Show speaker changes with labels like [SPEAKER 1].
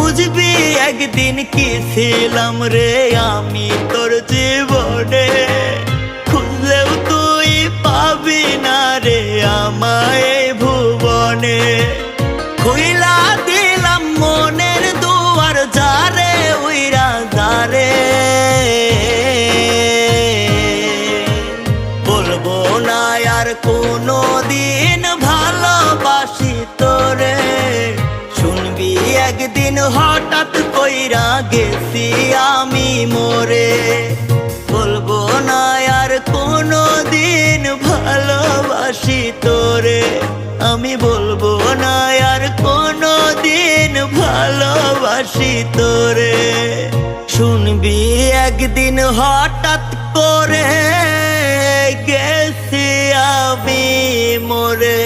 [SPEAKER 1] বুঝবি একদিন কি ছিলাম রে আমি তোর জীবনে, খুঁজলেও তুই পাবি না রে আমায় এই ভুবনে। খুইলা দিলাম মনের দুয়ার যারে উইরা যারে, বলবো না আর কোনো দিন ভালোবাসি তোরে। শুনবি একদিন হঠাৎ কইরা গেছি আমি মরে, বলবো না আর কোনো দিন ভালোবাসি তোরে। আমি বলবো না আর কোনো দিন ভালোবাসি তোরে। শুনবি একদিন হঠাৎ করে গেছি আমি মরে।